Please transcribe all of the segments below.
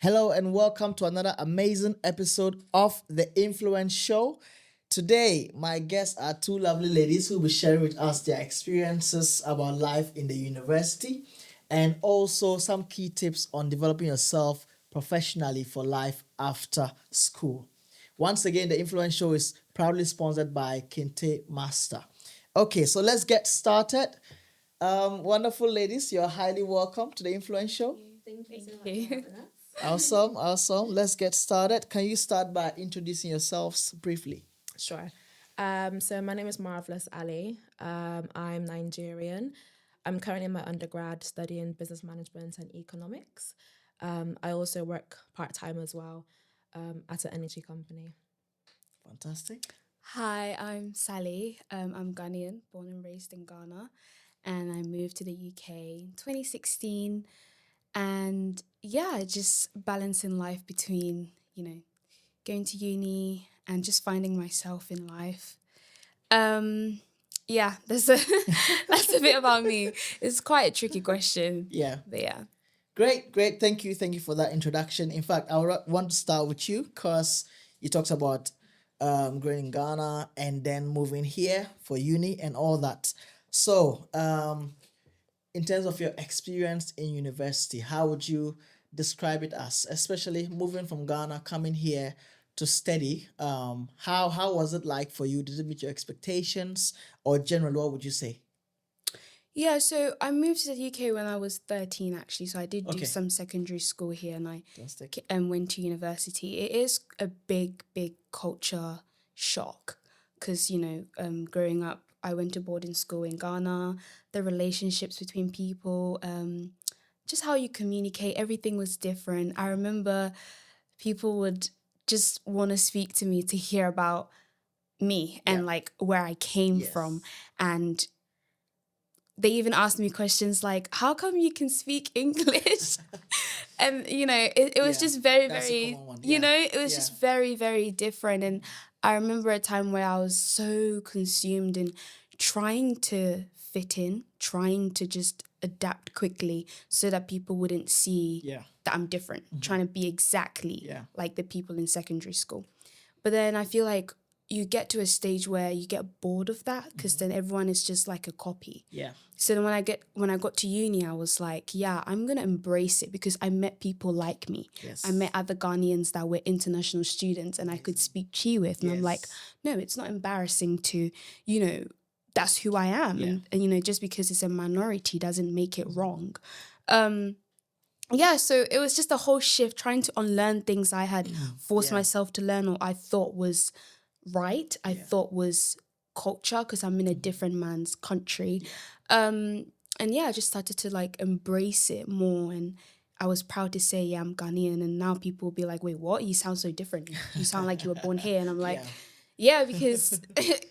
Hello and welcome to another amazing episode of The Influence Show. Today, my guests are two lovely ladies who will be sharing with us their experiences about life in the university and also some key tips on developing yourself professionally for life after school. Once again, The Influence Show is proudly sponsored by Kente Master. Okay, so let's get started. Wonderful ladies, you're highly welcome to The Influence Show. Thank you so much for having us. Awesome. Let's get started. Can you start by introducing yourselves briefly? Sure. So my name is Marvellous Sally. I'm Nigerian. I'm currently in my undergrad studying business management and economics. I also work part-time as well at an energy company. Fantastic. Hi, I'm Sally. I'm Ghanaian, born and raised in Ghana, and I moved to the UK in 2016. And yeah, just balancing life between, going to uni and just finding myself in life. Yeah, that's a that's a bit about me. It's quite a tricky question. Yeah. But yeah. Great. Thank you for that introduction. In fact, I want to start with you because you talked about growing in Ghana and then moving here for uni and all that. So, in terms of your experience in university, how would you describe it as, especially moving from Ghana, coming here to study? How was it like for you? Did it meet your expectations, or generally, what would you say? Yeah, so I moved to the UK when I was 13 actually. So I did do Okay. some secondary school here and I Fantastic. went to university. It is a big culture shock because, growing up, I went to boarding school in Ghana, the relationships between people, just how you communicate, everything was different. I remember people would just want to speak to me to hear about me and Yeah. like where I came Yes. from. And they even asked me questions like, how come you can speak English? And, it was Yeah, just very, that's a very, common one. Yeah. it was just very, very different. And I remember a time where I was so consumed in trying to fit in, trying to just adapt quickly so that people wouldn't see Yeah. that I'm different, trying to be exactly Yeah. like the people in secondary school. But then I feel like you get to a stage where you get bored of that because then everyone is just like a copy. Yeah. So then when I got to uni, I was like, yeah, I'm gonna embrace it because I met people like me. Yes. I met other Ghanaians that were international students and I could speak Chi with. And I'm like, Yes. no, it's not embarrassing to, that's who I am. Yeah. And just because it's a minority doesn't make it wrong. Yeah, so it was just a whole shift trying to unlearn things I had forced Yeah. myself to learn or I thought was right. I thought was culture because I'm in a different man's country. And yeah, I just started to like embrace it more and I was proud to say, yeah, I'm Ghanaian. And now people will be like, wait, what? You sound so different. You sound like you were born here. And I'm like, yeah, because,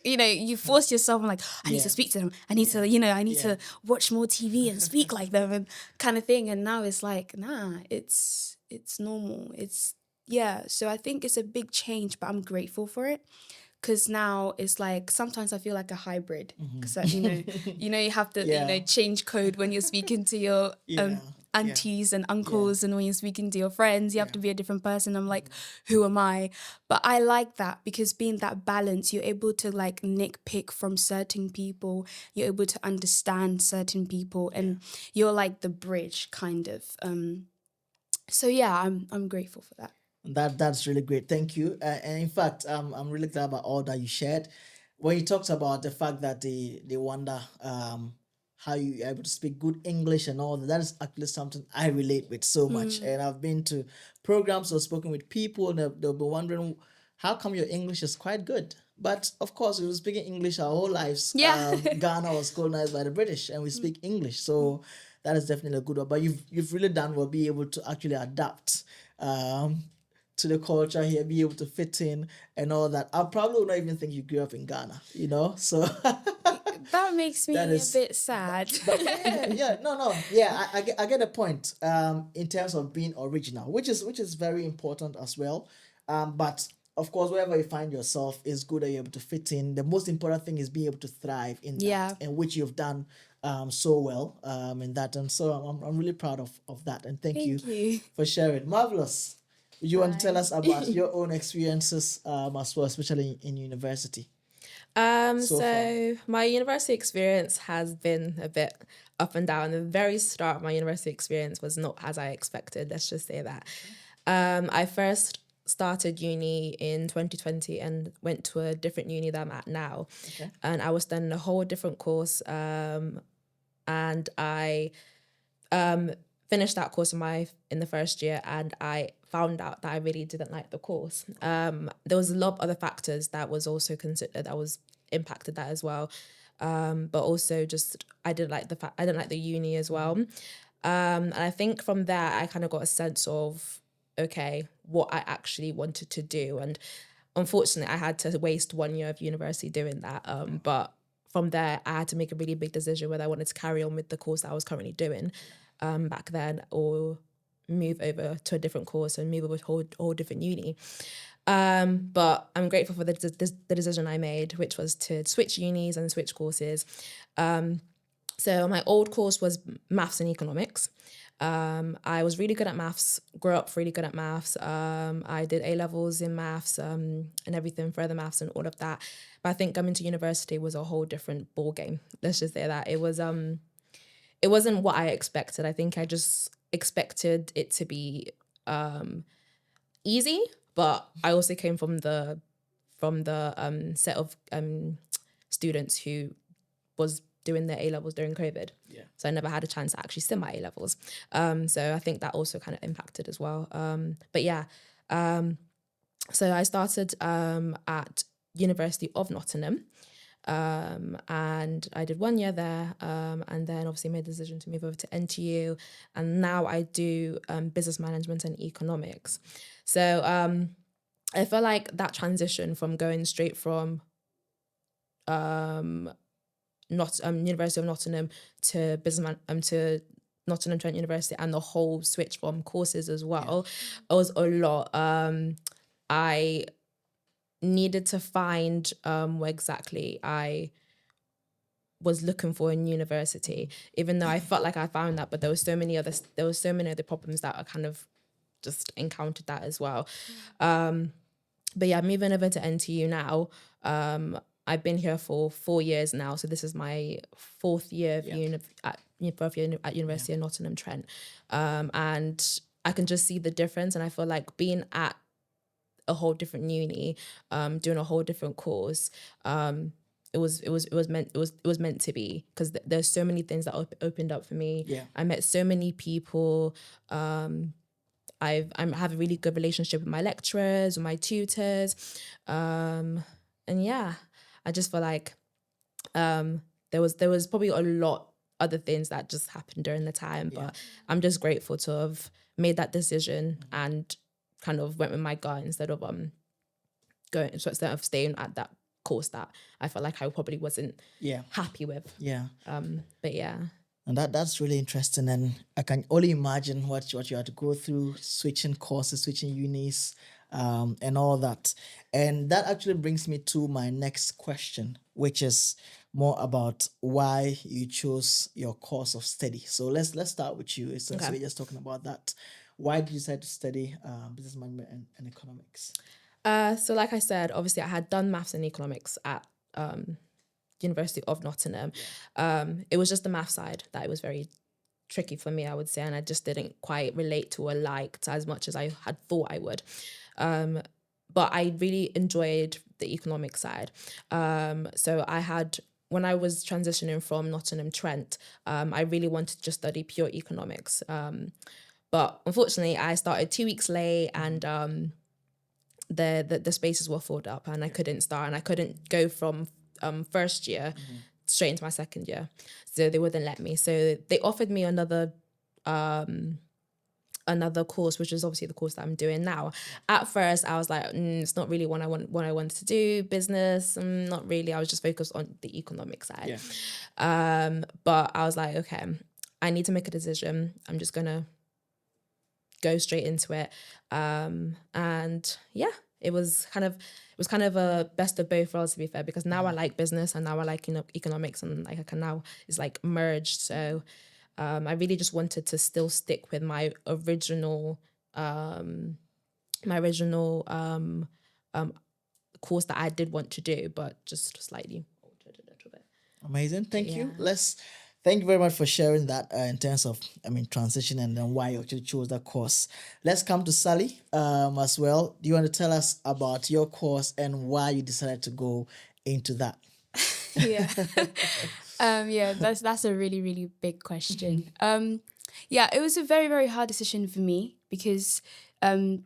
you force yourself. I'm like, I need to speak to them. I need to, I need to watch more TV and speak like them and kind of thing. And now it's like, nah, it's normal. Yeah. So I think it's a big change, but I'm grateful for it. Because now it's like sometimes I feel like a hybrid because you have to change code when you're speaking to your aunties and uncles and when you're speaking to your friends you have to be a different person. I'm like, who am I? But I like that because being that balance, you're able to like nitpick from certain people, you're able to understand certain people and you're like the bridge kind of. So yeah, I'm grateful for that. That's really great. Thank you. And in fact, I'm really glad about all that you shared. When you talked about the fact that they wonder how you are able to speak good English and all that, that is actually something I relate with so much. And I've been to programs or spoken with people, and they'll be wondering how come your English is quite good. But of course, we were speaking English our whole lives. Yeah. Ghana was colonized by the British, and we speak English, so that is definitely a good one. But you've really done well, be able to actually adapt. To the culture here, be able to fit in and all that. I probably would not even think you grew up in Ghana, so That makes me That is- a bit sad. but no, I get the point. In terms of being original, which is very important as well. But of course, wherever you find yourself, it's good that you're able to fit in. The most important thing is being able to thrive in that, Yeah. and which you've done so well in that, and so I'm really proud of that, and thank you Thank you. for sharing. Marvelous. You want to tell Hi. us about your own experiences as well, especially in university? So So my university experience has been a bit up and down. The very start of my university experience was not as I expected. Let's just say that. I first started uni in 2020 and went to a different uni that I'm at now. Okay. And I was studying a whole different course. And I finished that course in the first year, and I found out that I really didn't like the course. There was a lot of other factors that was also considered that was impacted that as well, but also just I didn't like I didn't like the uni as well, and I think from there I kind of got a sense of okay what I actually wanted to do, and unfortunately I had to waste 1 year of university doing that. But from there I had to make a really big decision whether I wanted to carry on with the course that I was currently doing back then, or move over to a different course and move over to a whole different uni. But I'm grateful for the decision I made, which was to switch unis and switch courses. So my old course was maths and economics. I was really good at maths, grew up really good at maths. I did A levels in maths and everything, further maths and all of that. But I think coming to university was a whole different ball game. Let's just say that it wasn't what I expected. I think I just expected it to be easy, but I also came from the set of students who was doing their A levels during COVID. Yeah. So I never had a chance to actually sit my A levels. So I think that also kind of impacted as well. But yeah, so I started at University of Nottingham. And I did 1 year there, and then obviously made the decision to move over to NTU, and now I do business management and economics. So I feel like that transition from going straight from University of Nottingham to to Nottingham Trent University, and the whole switch from courses as well, it was a lot. I needed to find where exactly I was looking for in university, even though I felt like I found that, but there were so many other problems that I kind of just encountered that as well. But yeah, moving over to NTU now. I've been here for 4 years now, so this is my fourth year of at University of Nottingham Trent, and I can just see the difference, and I feel like being at a whole different uni, doing a whole different course. It was meant to be, because there's so many things that opened up for me. Yeah. I met so many people. I have a really good relationship with my lecturers, with my tutors, and yeah, I just feel like there was probably a lot other things that just happened during the time, but I'm just grateful to have made that decision and kind of went with my gut instead of staying at that course that I felt like I probably wasn't happy with. Yeah. But yeah. And that's really interesting, and I can only imagine what you had to go through, switching courses, switching unis, and all that. And that actually brings me to my next question, which is more about why you chose your course of study. So let's start with you. Since Okay. we're just talking about that, why did you decide to study business management and economics? So like I said, obviously I had done maths and economics at University of Nottingham. It was just the math side that it was very tricky for me, I would say, and I just didn't quite relate to or liked as much as I had thought I would. But I really enjoyed the economic side. So when I was transitioning from Nottingham Trent, I really wanted to just study pure economics. But unfortunately, I started 2 weeks late, and the spaces were filled up, and I couldn't start, and I couldn't go from first year straight into my second year, so they wouldn't let me. So they offered me another course, which is obviously the course that I'm doing now. At first, I was like, it's not really what I wanted to do. Business, not really. I was just focused on the economic side. But I was like, okay, I need to make a decision. I'm just gonna go straight into it. And yeah, it was kind of a best of both worlds, to be fair, because now I like business and now I like, economics, and like I can now it's like merged. So I really just wanted to still stick with my original course that I did want to do, but just slightly altered a little bit. Amazing. Thank you. Yeah. Thank you very much for sharing that in terms of, transition and then why you actually chose that course. Let's come to Sally as well. Do you want to tell us about your course and why you decided to go into that? Yeah. Yeah, that's a really, really big question. Yeah, it was a very, very hard decision for me because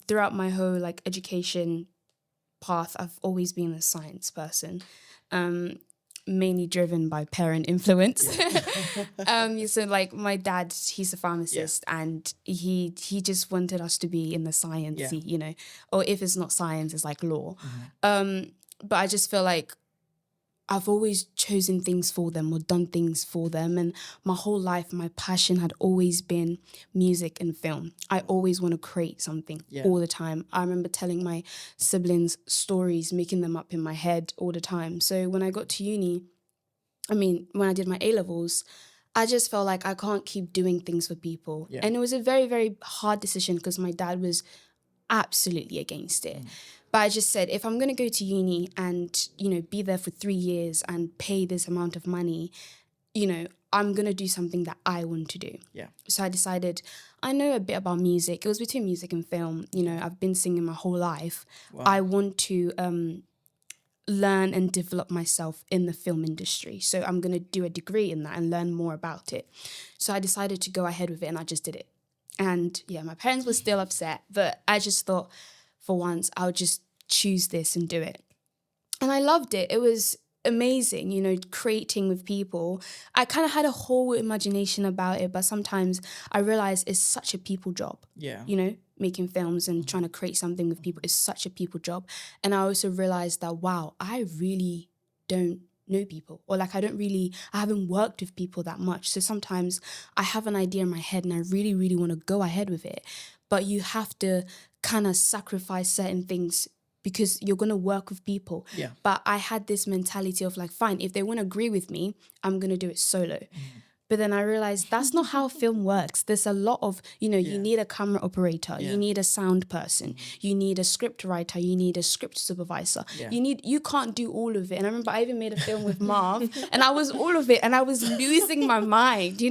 throughout my whole like education path, I've always been a science person. Mainly driven by parent influence. So like my dad, he's a pharmacist, and he just wanted us to be in the science, or if it's not science, it's like law. But I just feel like I've always chosen things for them or done things for them. And my whole life, my passion had always been music and film. I always want to create something all the time. I remember telling my siblings stories, making them up in my head all the time. So when I got to uni, when I did my A-levels, I just felt like I can't keep doing things for people. Yeah. And it was a very, very hard decision because my dad was absolutely against it. But I just said, if I'm going to go to uni and, be there for 3 years and pay this amount of money, I'm going to do something that I want to do. Yeah. So I decided, I know a bit about music. It was between music and film. I've been singing my whole life. Wow. I want to learn and develop myself in the film industry. So I'm going to do a degree in that and learn more about it. So I decided to go ahead with it and I just did it. And yeah, my parents were still upset, but I just thought for once I'll just choose this and do it. And I loved it. It was amazing, creating with people. I kind of had a whole imagination about it, but sometimes I realized it's such a people job. Yeah. Making films and trying to create something with people is such a people job. And I also realized that, wow, I really don't know people, or like I haven't worked with people that much. So sometimes I have an idea in my head and I really, really want to go ahead with it. But you have to kind of sacrifice certain things because you're going to work with people. Yeah. But I had this mentality of like, fine, if they want to agree with me, I'm going to do it solo. But then I realized that's not how film works. There's a lot of, you need a camera operator, you need a sound person, you need a script writer, you need a script supervisor. Yeah. You can't do all of it. And I remember I even made a film with Marv and I was all of it and I was losing my mind,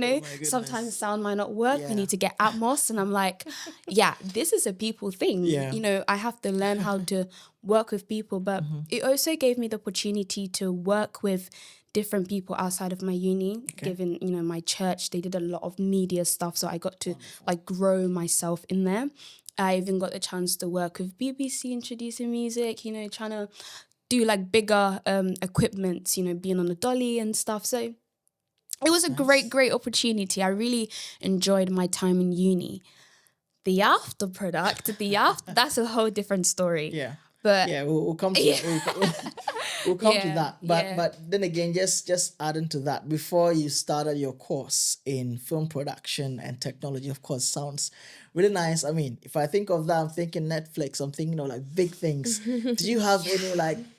Sometimes sound might not work. We need to get Atmos. And I'm like, yeah, this is a people thing. Yeah. I have to learn how to work with people. But it also gave me the opportunity to work with different people outside of my uni, given, my church, they did a lot of media stuff. So I got to like grow myself in there. I even got the chance to work with BBC introducing music, trying to do like bigger equipment, being on the dolly and stuff. So it was a great opportunity. I really enjoyed my time in uni. The after product, that's a whole different story. Yeah. But we'll come to we'll come to that. But then again, just adding to that, before you started your course in film production and technology, of course, sounds really nice. If I think of that, I'm thinking Netflix. I'm thinking of like big things. Did you have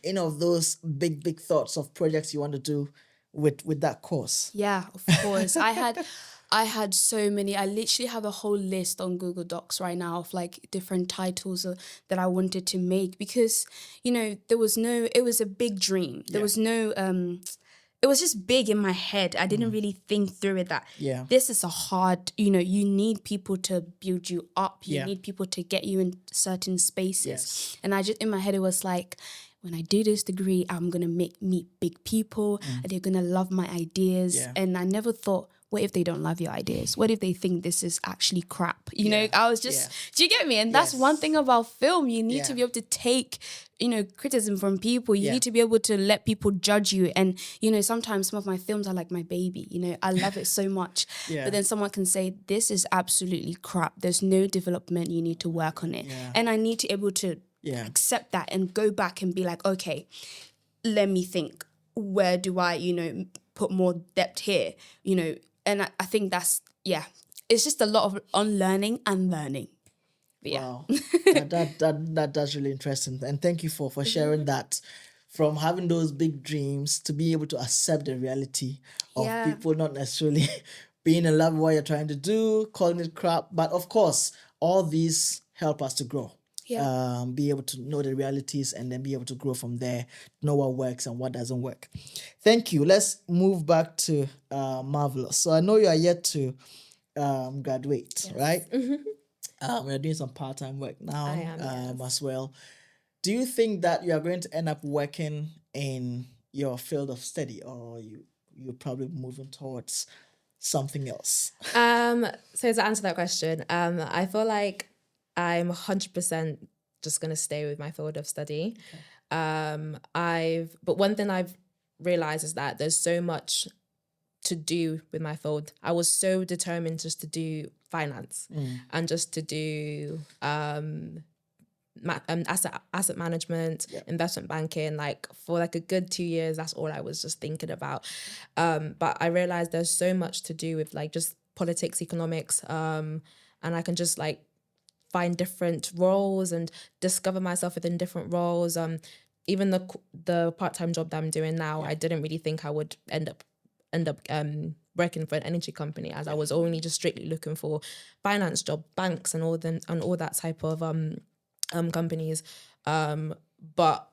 any of those big thoughts of projects you want to do with that course? Yeah, of course. I had so many. I literally have a whole list on Google Docs right now of like different titles that I wanted to make because, it was a big dream. There was no, it was just big in my head. I didn't really think through it that this is a hard, you need people to build you up. You need people to get you in certain spaces. Yes. And I just, in my head, it was like, when I do this degree, I'm going to meet big people and they're going to love my ideas. Yeah. And I never thought, what if they don't love your ideas? What if they think this is actually crap? I was just, do you get me? And that's one thing about film. You need to be able to take, criticism from people. You need to be able to let people judge you. And, sometimes some of my films are like my baby. I love it so much. But then someone can say, this is absolutely crap. There's no development. You need to work on it. And I need to be able to accept that and go back and be like, okay, let me think. Where do I, put more depth here? And I think that's, it's just a lot of unlearning and learning. But yeah. Wow, that's really interesting, and thank you for sharing that. From having those big dreams to be able to accept the reality of Yeah. people not necessarily being in love with what you're trying to do, calling it crap, but of course, all these help us to grow. Yeah. Be able to know the realities and then be able to grow from there, know what works and what doesn't work. Thank you. Let's move back to Marvelous. So I know you are yet to graduate, right? We're doing some part-time work now I am, yes. as well. Do you think that you are going to end up working in your field of study, or you're probably moving towards something else? So to answer that question, I feel like I'm 100% just gonna stay with my field of study. But one thing I've realized is that there's so much to do with my field. I was so determined just to do finance and just to do asset management, investment banking. Like for like a good 2 years, that's all I was just thinking about. But I realized there's so much to do with like just politics, economics, and I can just like find different roles and discover myself within different roles. Even the part-time job that I'm doing now, I didn't really think I would end up working for an energy company, as I was only just strictly looking for finance job, banks and all that type of companies. But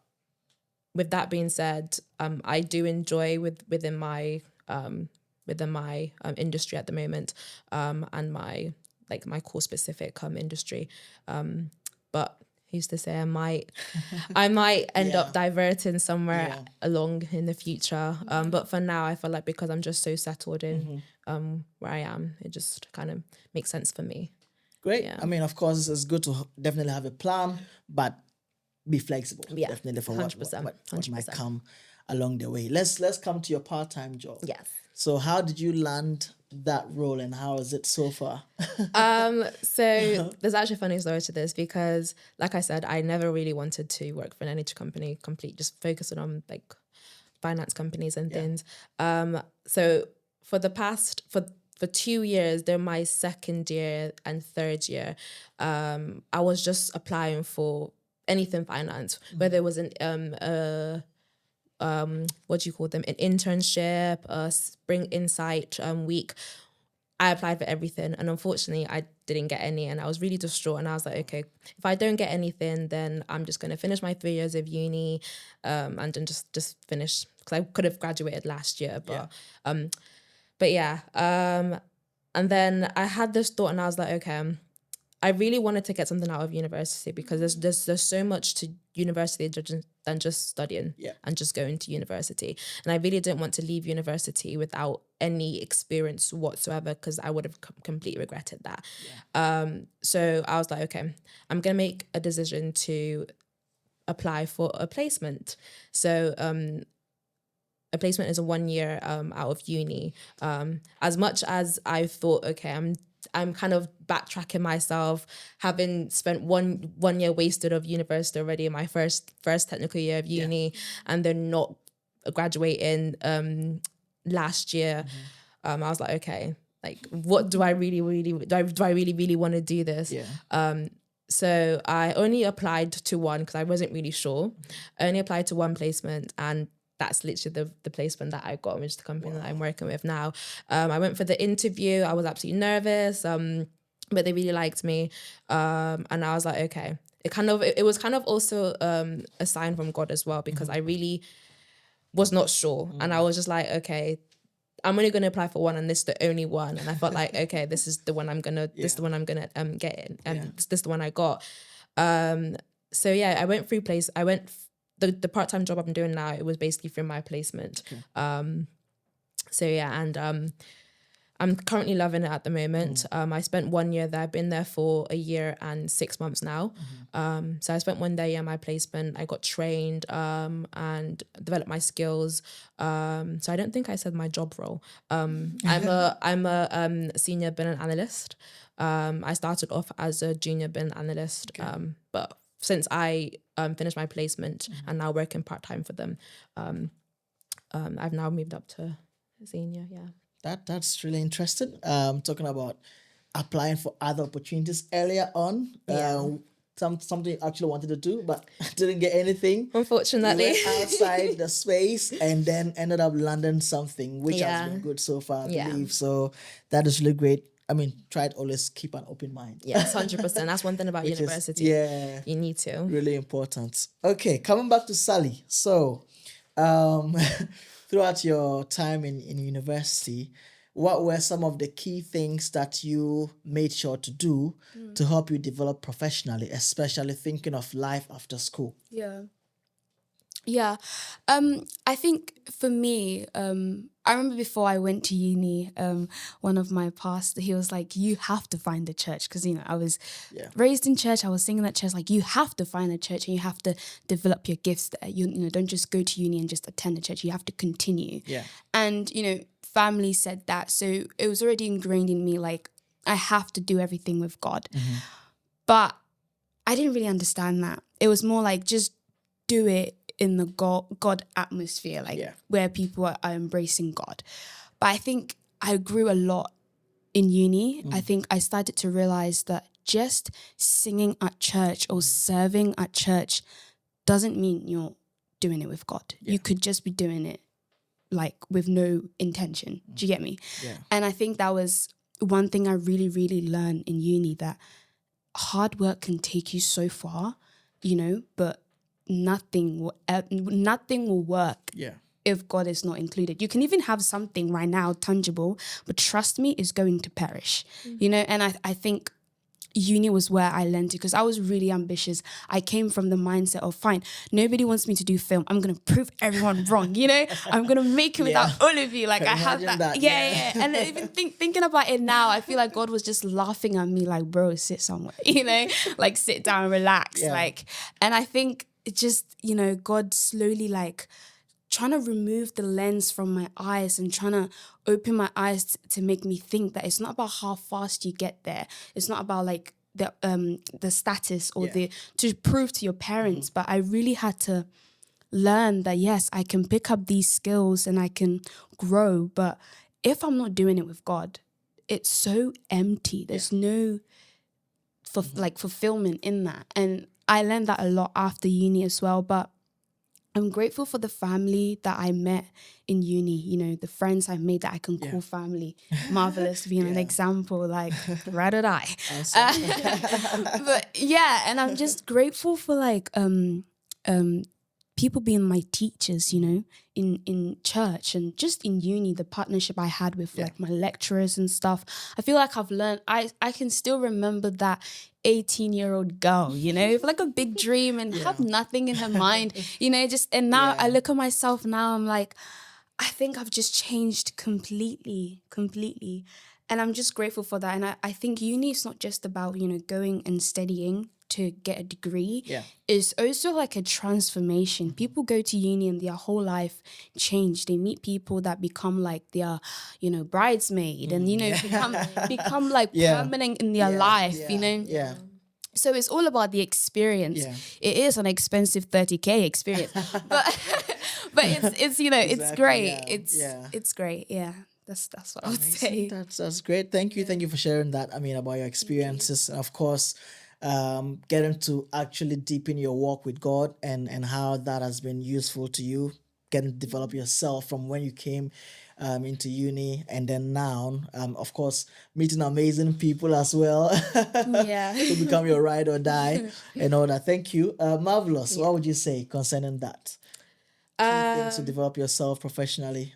with that being said, I do enjoy within my industry at the moment, and my core specific industry. But who's to say I might end up diverting somewhere along in the future. But for now, I feel like because I'm just so settled in where I am, it just kind of makes sense for me. Great. Yeah. I mean, of course, it's good to definitely have a plan, but be flexible. Yeah, Definitely for what 100%. might come along the way. Let's come to your part-time job. Yes. So how did you land that role, and how is it so far? So there's actually a funny story to this, because like I said, I never really wanted to work for an energy company, just focusing on like finance companies and things. So for the past for 2 years, during my second year and third year, I was just applying for anything finance, whether it was what do you call them, an internship, a spring insight week. I applied for everything, and unfortunately I didn't get any, and I was really distraught, and I was like, okay, if I don't get anything, then I'm just going to finish my 3 years of uni and then just finish, because I could have graduated last year, but yeah. And then I had this thought, and I was like, okay, I really wanted to get something out of university, because there's so much to university than just studying and just going to university. And I really didn't want to leave university without any experience whatsoever, because I would have completely regretted that. So I was like, okay, I'm going to make a decision to apply for a placement. So a placement is a 1 year out of uni. As much as I thought, okay, I'm kind of backtracking myself, having spent one year wasted of university already in my first technical year of uni, and then not graduating last year. I was like, okay, like what do I really want to do this? So I only applied to one, because I wasn't really sure. I only applied to one placement, and that's literally the placement that I got, which is the company that I'm working with now. I went for the interview. I was absolutely nervous, but they really liked me. And I was like, okay. It was kind of also a sign from God as well, because I really was not sure. And I was just like, okay, I'm only going to apply for one, and this is the only one. And I felt like, okay, this is the one I'm gonna get in, and this is the one I got. So yeah, I went through the part-time job I'm doing now, it was basically through my placement. So yeah, and I'm currently loving it at the moment. I spent 1 year there. I've been there for 1 year and 6 months now. So I spent 1 day in my placement. I got trained and developed my skills. So I don't think I said my job role. I'm a senior billing analyst. I started off as a junior billing analyst, but since I finished my placement and now working part-time for them, I've now moved up to senior. Yeah. That's really interesting. Talking about applying for other opportunities earlier on. Yeah. Something you actually wanted to do, but didn't get anything. Unfortunately. You went outside the space and then ended up landing something, which has Yeah. been good so far, I Yeah. believe. So that is really great. I mean, try to always keep an open mind. Yes, 100%. That's one thing about Which is- university. yeah, You need to. really important. Okay, coming back to Sally. So, throughout your time in university, what were some of the key things that you made sure to do to help you develop professionally, especially thinking of life after school? Yeah. I think for me, I remember before I went to uni, one of my pastors, he was like, you have to find a church. Because, I was raised in church. I was singing at church. Like, you have to find a church and you have to develop your gifts there. You don't just go to uni and just attend a church. You have to continue. Yeah. And, family said that. So it was already ingrained in me, like, I have to do everything with God. But I didn't really understand that. It was more like, just do it in the God atmosphere, like where people are embracing God. But I think I grew a lot in uni. I think I started to realize that just singing at church or serving at church doesn't mean you're doing it with God. You could just be doing it like with no intention. Do you get me? Yeah. And I think that was one thing I really, really learned in uni, that hard work can take you so far, but nothing will work if God is not included. You can even have something right now tangible, but trust me, it's going to perish. And I think uni was where I learned it, because I was really ambitious. I came from the mindset of, fine, nobody wants me to do film. I'm going to prove everyone wrong, I'm going to make it without all of you. Like, I have that. Yeah. And even thinking about it now, I feel like God was just laughing at me like, bro, sit somewhere, like sit down, relax. And I think it just, God slowly like trying to remove the lens from my eyes and trying to open my eyes to make me think that it's not about how fast you get there. It's not about like the status or to prove to your parents. But I really had to learn that, yes, I can pick up these skills and I can grow. But if I'm not doing it with God, it's so empty. There's no fulfillment in that. And I learned that a lot after uni as well. But I'm grateful for the family that I met in uni, the friends I made that I can call family. Marvellous being an example, like, ride or die. But yeah, and I'm just grateful for like people being my teachers, in church and just in uni, the partnership I had with like my lecturers and stuff. I feel like I've learned, I can still remember that 18-year-old girl, with like a big dream and have nothing in her mind, and now I look at myself now, I'm like, I think I've just changed completely. And I'm just grateful for that. And I think uni is not just about, going and studying to get a degree. It's also like a transformation. People go to uni and their whole life change. They meet people that become like their, bridesmaid and, become like permanent in their life, So it's all about the experience. It is an expensive 30K experience, but it's it's great. It's great. Yeah. That's what I would say. That's great. Thank you for sharing that. I mean, about your experiences, and of course, getting to actually deepen your walk with God and how that has been useful to you, getting to develop yourself from when you came into uni and then now, of course, meeting amazing people as well. To become your ride or die and all that. Thank you. Marvellous. What would you say concerning that? Key things to develop yourself professionally.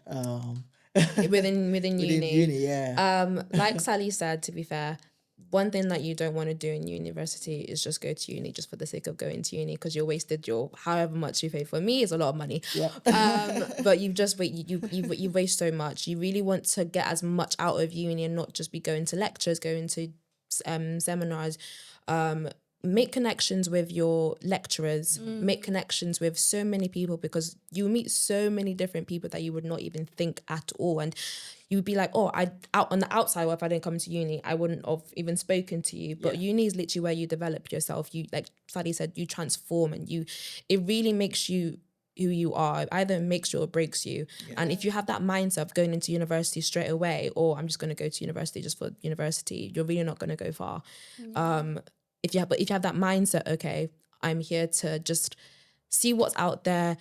Within uni. Yeah. Like Sally said, to be fair, one thing that you don't want to do in university is just go to uni just for the sake of going to uni, because you're wasted your however much you pay. For me is a lot of money. But you waste so much. You really want to get as much out of uni and not just be going to lectures, going to seminars, make connections with your lecturers, make connections with so many people, because you meet so many different people that you would not even think at all. And you'd be like, oh, out on the outside, if I didn't come to uni, I wouldn't have even spoken to you. But uni is literally where you develop yourself. You, like Sally said, you transform, and it really makes you who you are. It either makes you or breaks you. And if you have that mindset of going into university straight away, or I'm just going to go to university just for university, you're really not going to go far. But if you have that mindset, okay, I'm here to just see what's out there,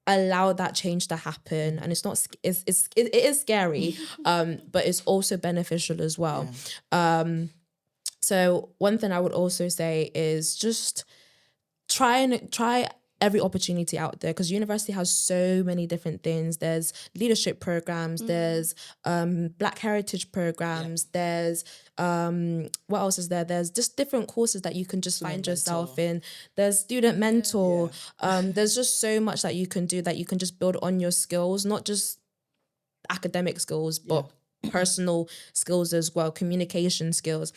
allow that change to happen, and it's not it is scary, but it's also beneficial as well. So one thing I would also say is just try every opportunity out there, because university has so many different things. There's leadership programs, there's Black heritage programs, there's what else is there? There's just different courses that you can just find yourself in. There's student mentor. There's just so much that you can do, that you can just build on your skills, not just academic skills, but personal skills as well, communication skills.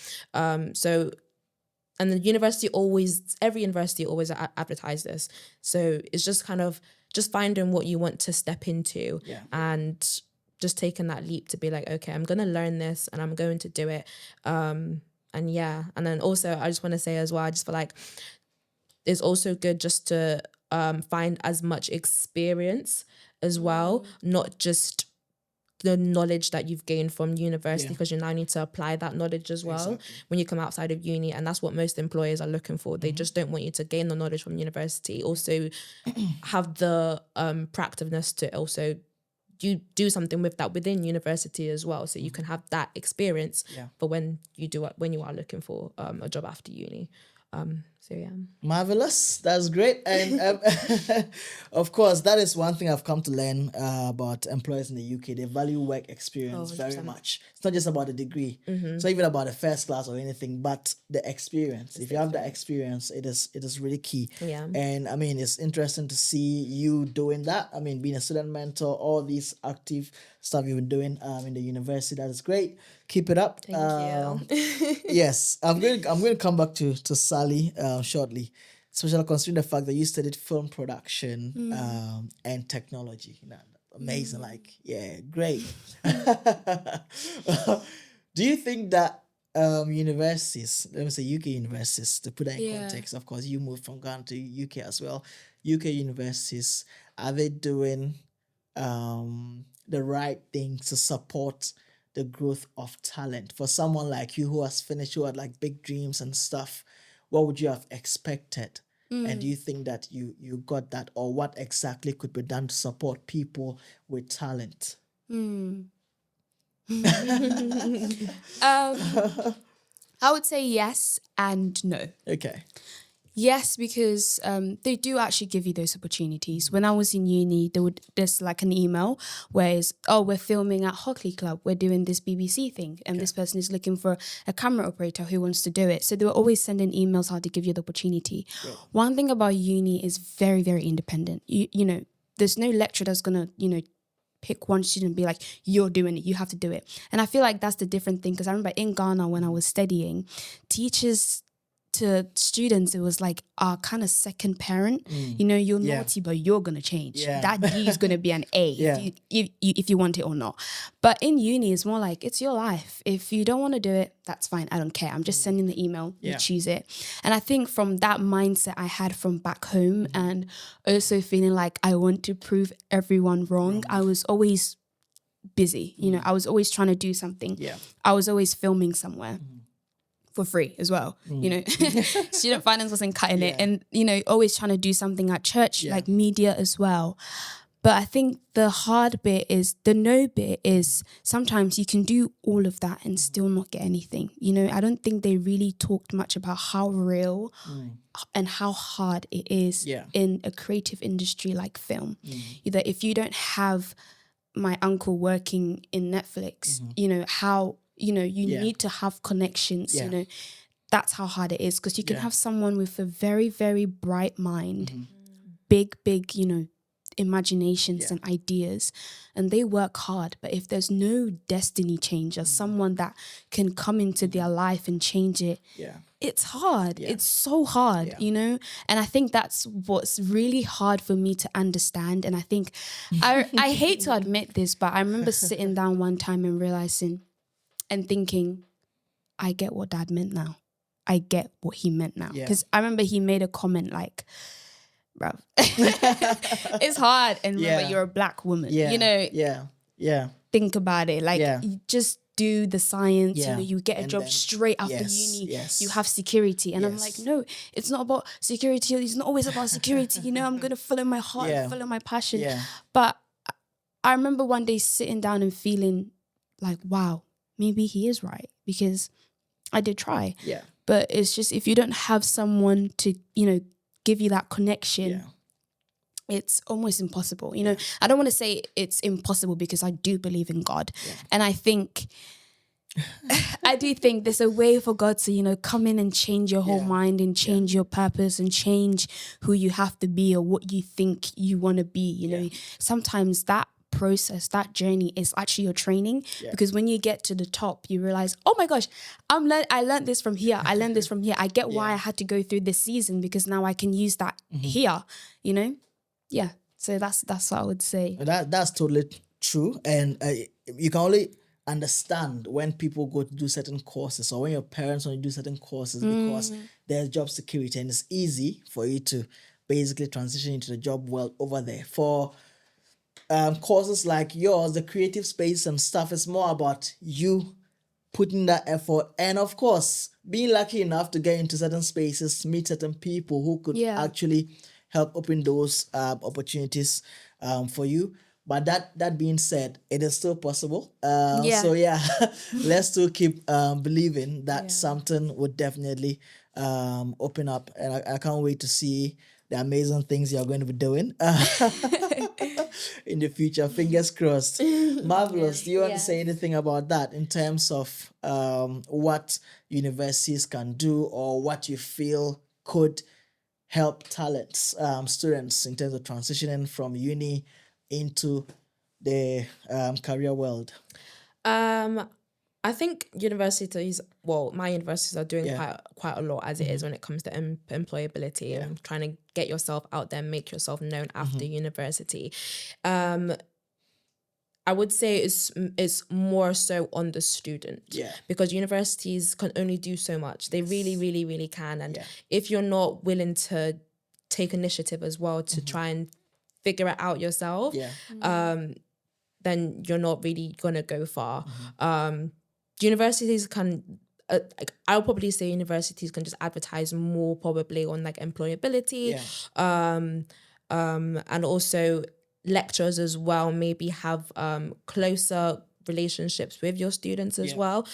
And the university every university always advertise this. So it's just kind of just finding what you want to step into, and just taking that leap to be like, okay, I'm going to learn this and I'm going to do it. And then also I just want to say as well, I just feel like it's also good just to find as much experience as well, not just the knowledge that you've gained from university, because you now need to apply that knowledge as well when you come outside of uni. And that's what most employers are looking for. They just don't want you to gain the knowledge from university, also have the proactiveness to also do something with that within university as well, so you can have that experience for when you are looking for a job after uni. Marvelous. That's great. And of course, that is one thing I've come to learn about employers in the UK. They value work experience very much. It's not just about the degree. It's not even about the first class or anything, but the experience. If you have that experience, it is really key. And I mean, it's interesting to see you doing that. I mean, being a student mentor, all these active stuff you've been doing in the university. That is great. Keep it up. Thank you. Yes, I'm going to come back to Sally shortly, especially considering the fact that you studied film production and technology. Amazing, great. Do you think that universities, let me say UK universities, to put that in context, of course, you moved from Ghana to UK as well. UK universities, are they doing the right things to support the growth of talent? For someone like you who had like big dreams and stuff, what would you have expected? And do you think that you got that, or what exactly could be done to support people with talent? I would say yes and no. Okay. Yes, because they do actually give you those opportunities. When I was in uni, there's like an email where it's, we're filming at Hockley Club, we're doing this BBC thing, and this person is looking for a camera operator who wants to do it. So they were always sending emails how to give you the opportunity. Right. One thing about uni is very, very independent. You know, there's no lecturer that's gonna, pick one student and be like, you're doing it, you have to do it. And I feel like that's the different thing, because I remember in Ghana when I was studying, teachers to students, it was like our kind of second parent. You're naughty, but you're gonna change. That D is gonna be an A if you want it or not. But in uni, it's more like, it's your life. If you don't want to do it, that's fine. I don't care. I'm just sending the email. You choose it. And I think from that mindset I had from back home, and also feeling like I want to prove everyone wrong, I was always busy. I was always trying to do something. I was always filming somewhere. For free as well, student finance wasn't cutting it, and always trying to do something at church, like media as well. But I think the hard bit is, the no bit is, sometimes you can do all of that and still not get anything. I don't think they really talked much about how real and how hard it is in a creative industry like film. That if you don't have my uncle working in Netflix, how you need to have connections. That's how hard it is, because you can have someone with a very, very bright mind, big imaginations and ideas, and they work hard, but if there's no destiny changer, someone that can come into their life and change it, it's hard. It's so hard, and I think that's what's really hard for me to understand. And I think I hate to admit this, but I remember sitting down one time and realizing and thinking, I get what Dad meant now. I get what he meant now. Because I remember he made a comment like, bruv. It's hard. And remember, Yeah. you're a black woman. Yeah. You know, Yeah. think about it. Like, Yeah. you just do the science, Yeah. you get a And job then- straight after yes, uni. yes. You have security. And I'm Yes. like, no, it's not about security. It's not always about security. I'm going to follow my heart, Yeah. follow my passion. Yeah. But I remember one day sitting down and feeling like, wow, maybe he is right, because I did try. Yeah. But it's just, if you don't have someone to, give you that connection, Yeah. it's almost impossible. I don't want to say it's impossible, because I do believe in God. And I think, I do think there's a way for God to, come in and change your whole mind and change your purpose and change who you have to be or what you think you want to be. Sometimes that process, that journey is actually your training, because when you get to the top, you realize, oh my gosh, I learned this from here. I learned this from here. I get why I had to go through this season, because now I can use that here, Yeah. So that's what I would say. That's totally true. And you can only understand when people go to do certain courses, or when your parents want to do certain courses, because there's job security, and it's easy for you to basically transition into the job world over there. For courses like yours, the creative space and stuff, is more about you putting that effort, and of course being lucky enough to get into certain spaces, meet certain people who could actually help open those opportunities for you. But that being said, it is still possible. So let's still keep believing that something would definitely open up, and I can't wait to see the amazing things you're going to be doing in the future. Fingers crossed. Marvelous. Do you want to say anything about that in terms of what universities can do, or what you feel could help talents, students, in terms of transitioning from uni into the career world? I think universities, well, my universities are doing quite a lot as it is when it comes to employability and trying to get yourself out there, make yourself known after university. I would say it's more so on the student, because universities can only do so much. They really, really, really can. And if you're not willing to take initiative as well to try and figure it out yourself, then you're not really gonna go far. Universities can, I'll probably say universities can just advertise more probably on like employability, and also lecturers as well, maybe have closer relationships with your students as well,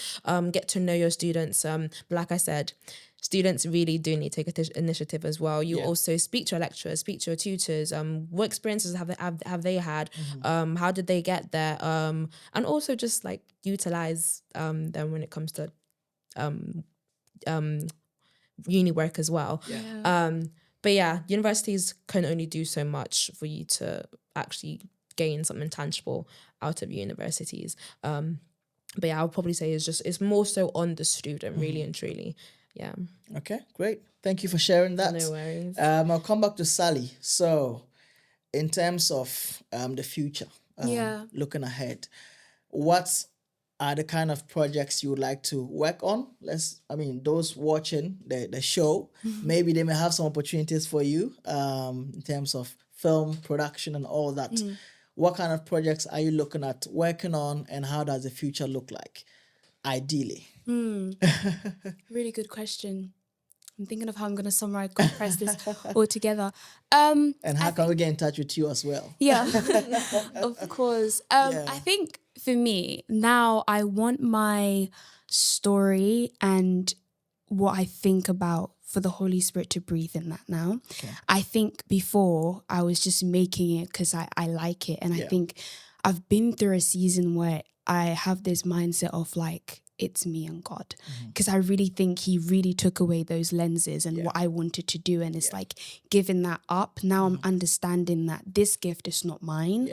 get to know your students. But like I said, students really do need to take initiative as well. You also speak to your lecturers, speak to your tutors. What experiences have they had? How did they get there? And also just like utilize them when it comes to uni work as well. But yeah, universities can only do so much for you to actually gain something tangible out of universities. But yeah, I would probably say it's more so on the student, really and truly. Yeah. Okay, great. Thank you for sharing that. No worries. I'll come back to Sally. So, in terms of the future, looking ahead, what are the kind of projects you would like to work on? Those watching the show, maybe they may have some opportunities for you in terms of film production and all that. What kind of projects are you looking at working on, and how does the future look like, ideally? Really good question. I'm thinking of how I'm going to compress this all together. And how can we get in touch with you as well? Yeah, of course. I think for me, now I want my story and what I think about for the Holy Spirit to breathe in that now. Okay. I think before I was just making it because I like it. And I think I've been through a season where I have this mindset of like, it's me and God, because I really think he really took away those lenses and what I wanted to do, and it's like giving that up. Now I'm understanding that this gift is not mine.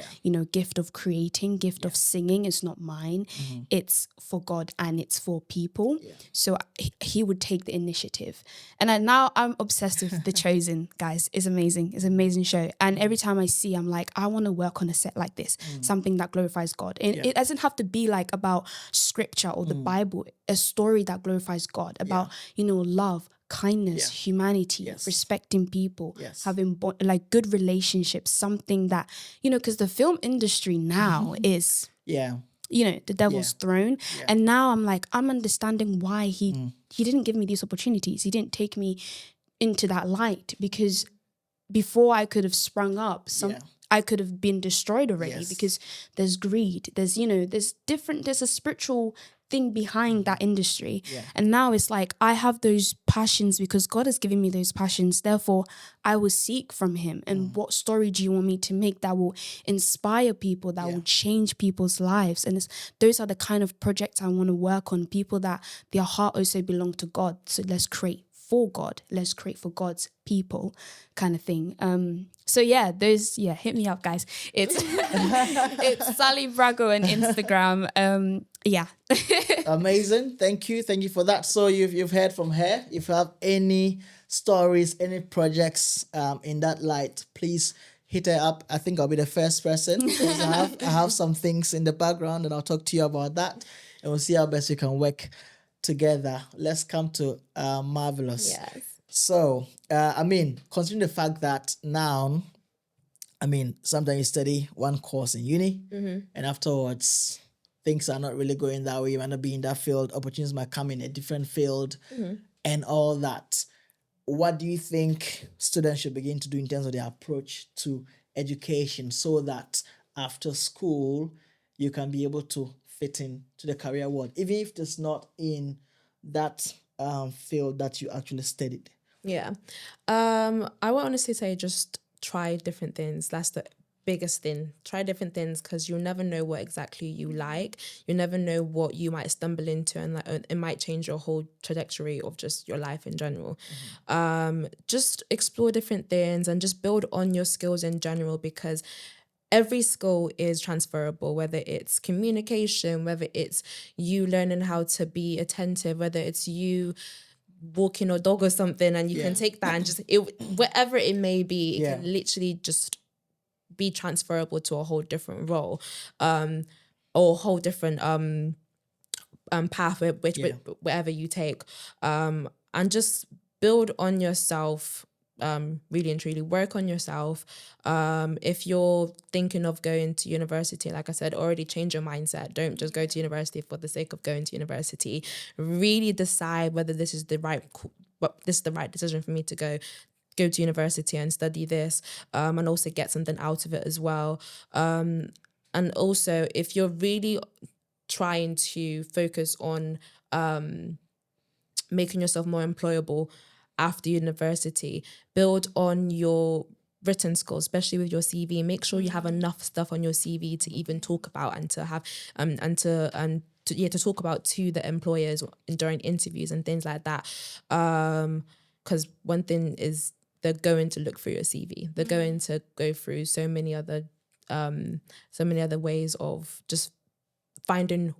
Gift of creating, gift of singing is not mine. It's for God and it's for people. So he would take the initiative. And now I'm obsessed with The Chosen, guys. It's amazing. It's an amazing show. And every time I see, I'm like, I want to work on a set like this, something that glorifies God. It doesn't have to be like about scripture or the Bible, a story that glorifies God, about, love, kindness, Yeah. humanity, Yes. respecting people, Yes. having like good relationships, something that, you know, because the film industry now is, Yeah. you know, the devil's throne. Yeah. And now I'm understanding why he didn't give me these opportunities. He didn't take me into that light, because before I could have sprung up, I could have been destroyed already. Yes. Because there's greed, there's, you know, there's a spiritual thing behind that industry. Yeah. And now it's like, I have those passions because God has given me those passions. Therefore, I will seek from him. And what story do you want me to make that will inspire people, that will change people's lives? And those are the kind of projects I want to work on, people that their heart also belong to God. So let's create for God, let's create for God's people, kind of thing. So yeah, hit me up, guys. It's it's Sally Brago on Instagram. Yeah. Amazing. Thank you for that. So you've heard from her. If you have any stories, any projects in that light, please hit her up. I think I'll be the first person, because I have some things in the background, and I'll talk to you about that, and we'll see how best we can work together. Let's come to Marvellous. Yes. So considering the fact that now, sometimes you study one course in uni, and afterwards things are not really going that way. You might not be in that field. Opportunities might come in a different field, and all that. What do you think students should begin to do in terms of their approach to education, so that after school you can be able to fit into the career world, even if it's not in that field that you actually studied? Yeah. I would honestly say just try different things. That's the biggest thing. Try different things, because you'll never know what exactly you like. You never know what you might stumble into, and like it might change your whole trajectory of just your life in general. Just explore different things and just build on your skills in general, because every skill is transferable, whether it's communication, whether it's you learning how to be attentive, whether it's you walking a dog or something, and you can take that and just whatever it may be, it can literally just be transferable to a whole different role, or a whole different path, wherever you take, and just build on yourself. Really and truly work on yourself. If you're thinking of going to university, like I said, already change your mindset. Don't just go to university for the sake of going to university. Really decide whether this is the right decision for me to go to university and study this, and also get something out of it as well. And also, if you're really trying to focus on making yourself more employable after university, build on your written skills, especially with your CV. Make sure you have enough stuff on your CV to even talk about, and to have to talk about to the employers during interviews and things like that. Because one thing is, they're going to look through your CV. They're going to go through so many other ways of just finding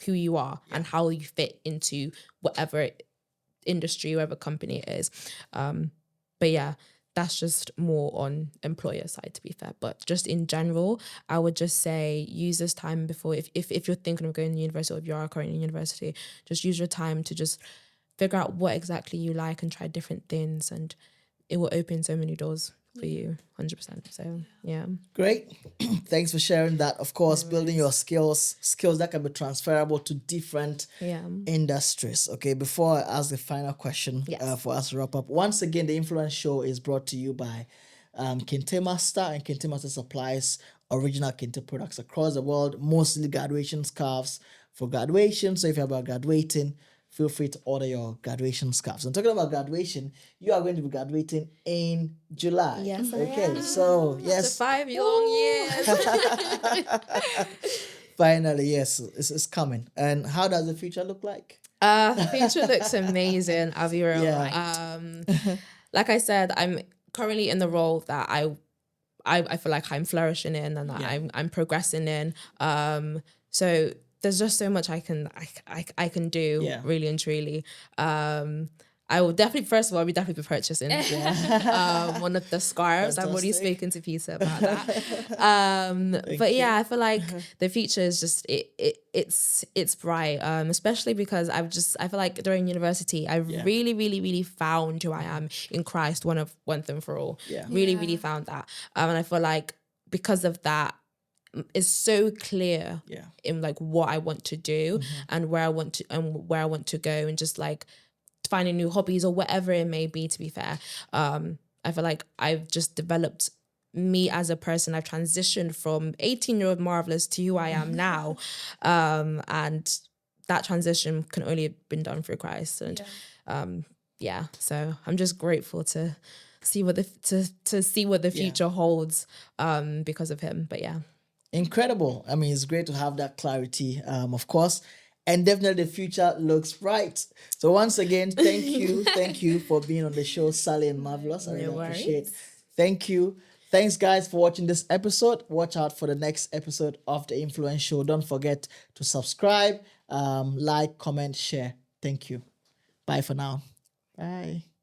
who you are and how you fit into whatever industry, whatever company it is. But yeah, that's just more on employer side, to be fair. But just in general, I would just say use this time before, if you're thinking of going to university, or if you are currently in university, just use your time to just figure out what exactly you like and try different things, and it will open so many doors for you, 100%. So yeah. Great. Thanks for sharing that. Of course, building your skills that can be transferable to different industries. Okay, before I ask the final question for us to wrap up, once again, the Influence Show is brought to you by Kente Master, and Kente Master supplies original Kente products across the world, mostly graduation scarves for graduation. So if you're about graduating, feel free to order your graduation scarves. And talking about graduation, you are going to be graduating in July. Yes, I okay. am. So yes, 5 long years. Finally, yes, it's coming. And how does the future look like? Future looks amazing, I'll be real. Yeah. Like I said, I'm currently in the role that I feel like I'm flourishing in, and that I'm progressing in. So there's just so much I can do, really and truly. I will definitely, first of all, I'll be definitely purchasing one of the scarves. I've already Fantastic. spoken to Peter about that. But yeah, I feel like the future is just it's bright. Especially because I feel like during university, I really, really, really found who I am in Christ, once and for all. Yeah. Really, really found that. And I feel like because of that, it's so clear in like what I want to do and where I want to go, and just like finding new hobbies or whatever it may be, to be fair. I feel like I've just developed me as a person. I've transitioned from 18-year-old Marvellous to who I am now. And that transition can only have been done through Christ. And so I'm just grateful to see what the future holds because of him. But yeah. Incredible. I mean, it's great to have that clarity, of course. And definitely the future looks bright. So once again, thank you for being on the show, Sally and Marvellous. I really appreciate. Thank you. Thanks, guys, for watching this episode. Watch out for the next episode of The Influence Show. Don't forget to subscribe, like, comment, share. Thank you. Bye for now. Bye.